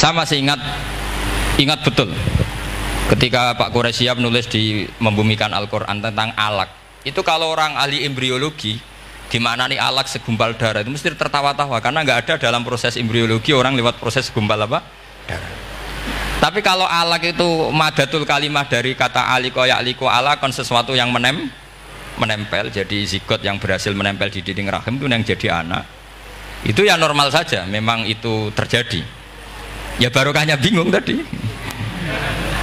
Saya masih ingat betul ketika Pak Quraisyab nulis di Membumikan Al-Quran tentang alak. Itu kalau orang ahli embriologi dimaknani alak segumpal darah itu mesti tertawa-tawa karena nggak ada dalam proses embriologi orang lewat proses segumpal apa? Darah. Tapi kalau alak itu madatul kalimah dari kata aliko ya'liko alakon, sesuatu yang menempel, jadi zigot yang berhasil menempel di dinding rahim itu yang jadi anak. Itu ya normal saja, memang itu terjadi. Ya barokahnya bingung tadi.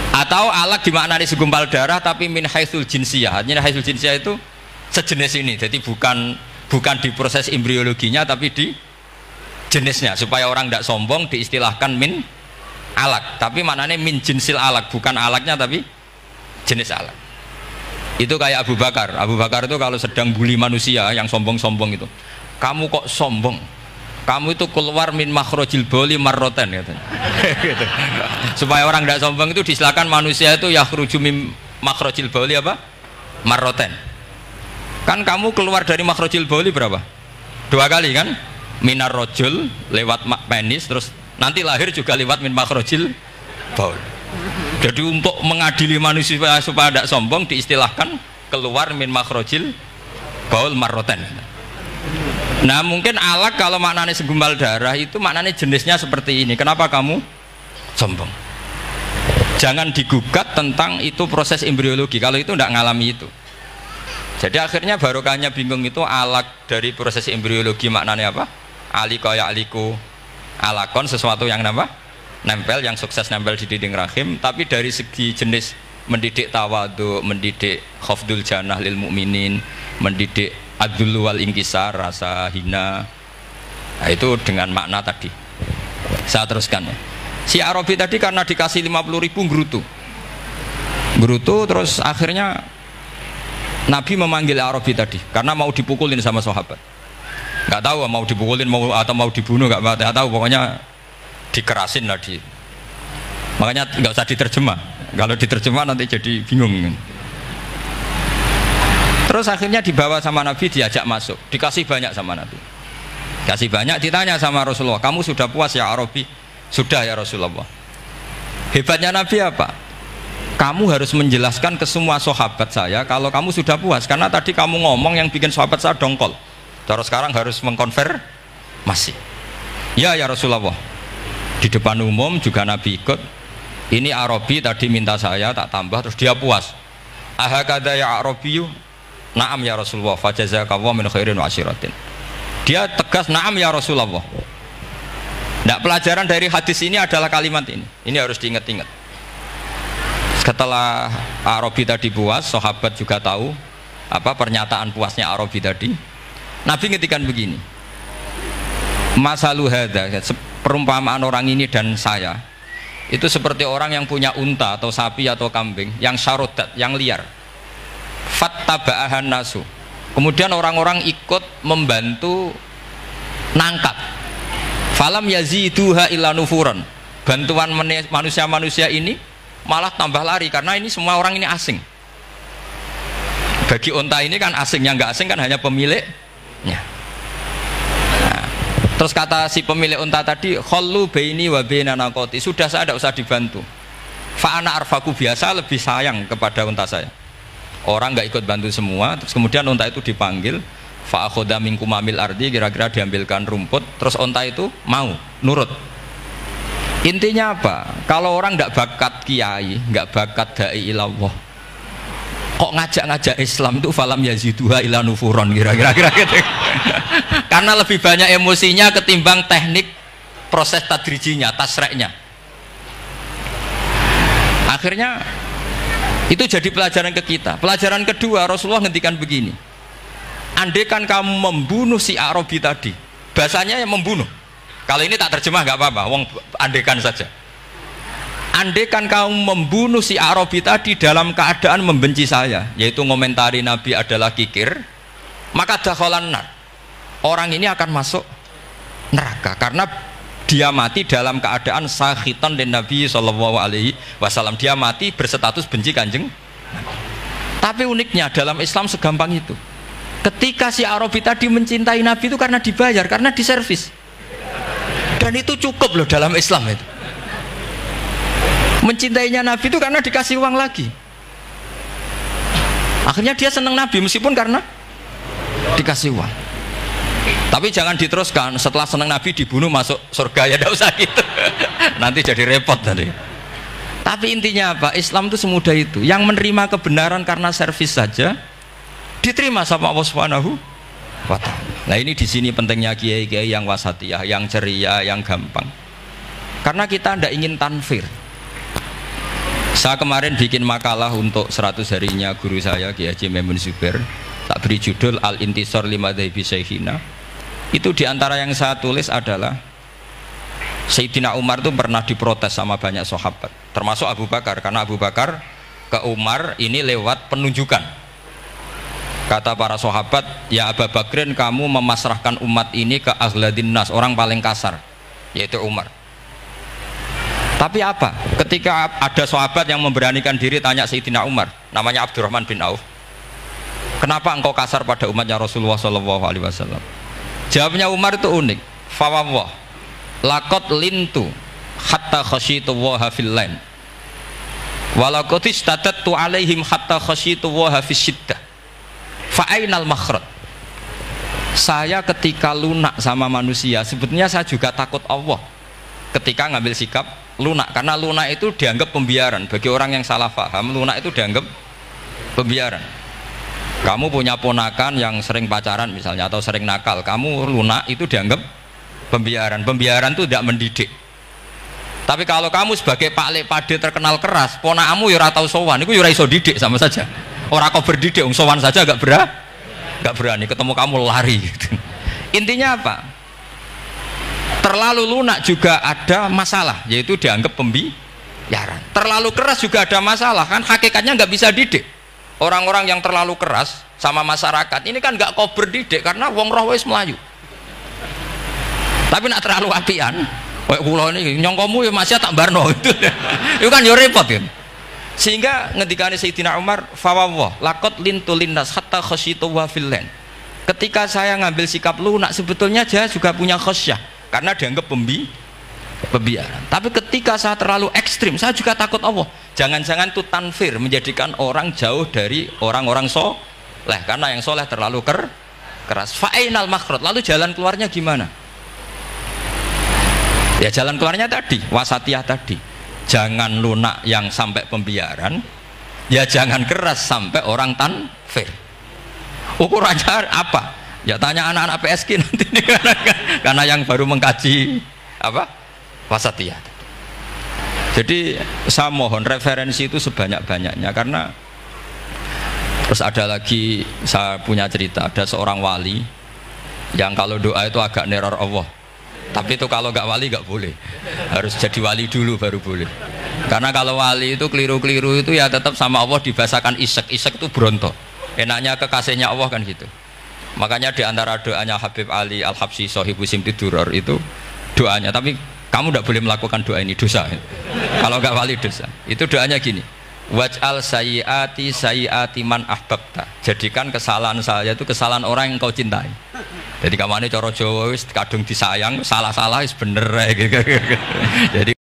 Atau alak dimaknani segumpal darah tapi min haitsul jinsiyah. Artinya haitsul jinsiyah itu sejenis ini. Jadi bukan di proses embriologinya tapi di jenisnya, supaya orang tidak sombong diistilahkan min alak, tapi maknanya min jinsil alak, bukan alaknya tapi jenis alak. Itu kayak Abu Bakar itu kalau sedang bully manusia yang sombong-sombong itu, kamu kok sombong, kamu itu keluar min makhrajil bauli marroten katanya. Gitu. Supaya orang tidak sombong itu disilakan manusia itu yakhruju min makhrajil bauli apa? Marroten. Kan kamu keluar dari makhrajil bauli berapa? 2 kali kan? Minar rojul lewat penis, terus nanti lahir juga lewat min makhrajil baul. Jadi untuk mengadili manusia supaya tidak sombong diistilahkan keluar min makhrajil baul marroten. Nah mungkin alak kalau maknanya segumpal darah itu maknanya jenisnya seperti ini. Kenapa kamu sombong? Jangan digugat tentang itu proses embriologi kalau itu tidak ngalami itu. Jadi akhirnya barokahnya bingung itu alak dari proses embriologi maknanya apa? Aliko ya aliku alakon, sesuatu yang nempel, yang sukses nempel di dinding rahim. Tapi dari segi jenis mendidik tawadhu, mendidik khafdul janah lil mukminin, mendidik adzul wal inkisar, rasa hina, nah itu dengan makna tadi. Saya teruskan ya. Si Arabi tadi karena dikasih 50.000 gerutu terus akhirnya Nabi memanggil Arabi tadi karena mau dipukulin sama sahabat. Nggak tahu mau dipukulin atau mau dibunuh, nggak tahu, pokoknya dikerasin lah di. Makanya nggak usah diterjemah, kalau diterjemah nanti jadi bingung. Terus akhirnya dibawa sama Nabi, diajak masuk, dikasih banyak sama Nabi, kasih banyak, ditanya sama Rasulullah, kamu sudah puas ya Arabi? Sudah ya Rasulullah. Hebatnya Nabi apa? Kamu harus menjelaskan ke semua sahabat saya kalau kamu sudah puas, karena tadi kamu ngomong yang bikin sahabat saya dongkol. Terus sekarang harus mengkonfirmasi. Ya Rasulullah. Di depan umum juga Nabi ikut. Ini Arabi tadi minta saya tak tambah, terus dia puas. Ahakada ya Arabiyu? Naam ya Rasulullah. Fajazakallahu min khairin wa asyiratin. Dia tegas naam ya Rasulullah. Nah, pelajaran dari hadis ini adalah kalimat ini. Ini harus diingat-ingat. Setelah Arabi tadi puas, sahabat juga tahu apa pernyataan puasnya Arabi tadi. Nabi ngetikan begini, masalu hadza, perumpamaan orang ini dan saya itu seperti orang yang punya unta atau sapi atau kambing yang syarodat, yang liar. Fattaba'ahan nasu, kemudian orang-orang ikut membantu nangkap. Falam yaziduha illa nufuran, bantuan manusia-manusia ini malah tambah lari karena ini semua orang ini asing. Bagi unta ini kan asing, yang nggak asing kan hanya pemiliknya. Nah, terus kata si pemilik unta tadi, khallu baini wa baina naqati, sudah saya tidak usah dibantu. Fa ana arfaku, biasa lebih sayang kepada unta saya. Orang nggak ikut bantu semua, terus kemudian unta itu dipanggil, fa akhadha minkum amil ardi, kira-kira diambilkan rumput, terus unta itu mau nurut. Intinya apa? Kalau orang nggak bakat kiai, nggak bakat dai ilallah, kok ngajak-ngajak Islam itu falam yaziduha ila nufuron, kira-kira gitu. Karena lebih banyak emosinya ketimbang teknik proses tadrijinya, tasreknya. Akhirnya itu jadi pelajaran ke kita. Pelajaran kedua, Rasulullah ngendikan begini, andaikan kamu membunuh si Arabi tadi, bahasanya yang membunuh, kalau ini tak terjemah nggak apa-apa, wong andaikan saja. Andaikan kamu membunuh si Arabi tadi dalam keadaan membenci saya, yaitu ngomentari Nabi adalah kikir, maka dakhalan nar, orang ini akan masuk neraka karena dia mati dalam keadaan sakhitan dan Nabi SAW, dia mati berstatus benci kanjeng. Tapi uniknya dalam Islam segampang itu, ketika si Arabi tadi mencintai Nabi itu karena dibayar, karena diservis, dan itu cukup loh dalam Islam itu. Mencintainya Nabi itu karena dikasih uang lagi. Akhirnya dia senang Nabi meskipun karena dikasih uang. Tapi jangan diteruskan setelah senang Nabi dibunuh masuk surga, ya tidak usah gitu. Nanti jadi repot tadi. Tapi intinya apa? Islam itu semudah itu. Yang menerima kebenaran karena servis saja diterima sama Allah Subhanahu wa ta'ala. Nah ini di sini pentingnya kiai-kiai yang wasatiyah, yang ceria, yang gampang. Karena kita tidak ingin tanfir. Saya kemarin bikin makalah untuk 100 harinya guru saya Kiai Haji Maimun Zubair. Tak beri judul Al-Intisar Limadhabi Syekhina. Itu diantara yang saya tulis adalah Sayyidina Umar itu pernah diprotes sama banyak sahabat, termasuk Abu Bakar, karena Abu Bakar ke Umar ini lewat penunjukan. Kata para sahabat, ya Abu Bakrin, kamu memasrahkan umat ini ke aghladin nas, orang paling kasar, yaitu Umar. Tapi apa? Ketika ada sahabat yang memberanikan diri tanya Sayyidina Umar, namanya Abdurrahman bin Auf, kenapa engkau kasar pada umatnya Rasulullah SAW? Jawabnya Umar itu unik. Fawwah, laqad lintu hatta khasyitu waha fil lain, walaqad istatattu alaihim hatta khasyitu waha fis syiddah. Fa ainal makhraj? Saya ketika lunak sama manusia, sebetulnya saya juga takut Allah ketika ngambil sikap lunak, karena lunak itu dianggap pembiaran. Bagi orang yang salah paham, lunak itu dianggap pembiaran. Kamu punya ponakan yang sering pacaran misalnya atau sering nakal, kamu lunak, itu dianggap pembiaran. Pembiaran itu tidak mendidik. Tapi kalau kamu sebagai Pak Lek Pade terkenal keras, ponakamu ya ora tau sowan, itu ya ora iso didik, sama saja. Orang kau berdidik, sowan saja gak berani, ketemu kamu lari gitu. Intinya apa? Terlalu lunak juga ada masalah, yaitu dianggap pembiaran. Terlalu keras juga ada masalah, kan hakikatnya nggak bisa didik. Orang-orang yang terlalu keras sama masyarakat ini kan nggak kau berdidik, karena wong roh wis melayu. Tapi nak terlalu apian, kayak kula ini nyongkomu ya masih tak barno itu, itu kan ya repot kan. Sehingga ngendikane Sayyidina Umar, fawwah laqad lintu linnas hatta khasyitu wa fil lain. Ketika saya ngambil sikap lunak, sebetulnya saya juga punya khasyah, karena dianggap pembiaran. Tapi ketika saya terlalu ekstrim, saya juga takut Allah. Jangan-jangan itu tanfir, menjadikan orang jauh dari orang-orang soleh, karena yang soleh terlalu keras. Fa'inal makhraj, lalu jalan keluarnya gimana? Ya jalan keluarnya tadi, wasatiyah tadi. Jangan lunak yang sampai pembiaran, ya jangan keras sampai orang tanfir. Ukurannya apa? Ya tanya anak-anak PSG nanti karena yang baru mengkaji apa wasatiyah. Jadi saya mohon referensi itu sebanyak-banyaknya, karena terus ada lagi saya punya cerita, ada seorang wali yang kalau doa itu agak neror Allah. Tapi itu kalau nggak wali nggak boleh, harus jadi wali dulu baru boleh. Karena kalau wali itu keliru-keliru itu ya tetap sama Allah dibahasakan isek itu bronto. Enaknya kekasihnya Allah kan gitu. Makanya di antara doanya Habib Ali Al-Habsyi Shahibu Simti Duror itu doanya, tapi kamu tidak boleh melakukan doa ini, dosa. Kalau nggak wali dosa. Itu doanya gini, waj'al sayyiati man ahbabta. Jadikan kesalahan saya itu kesalahan orang yang kau cintai. Jadi kamane cara Jawa wis kadung disayang, salah-salah wis bener. Jadi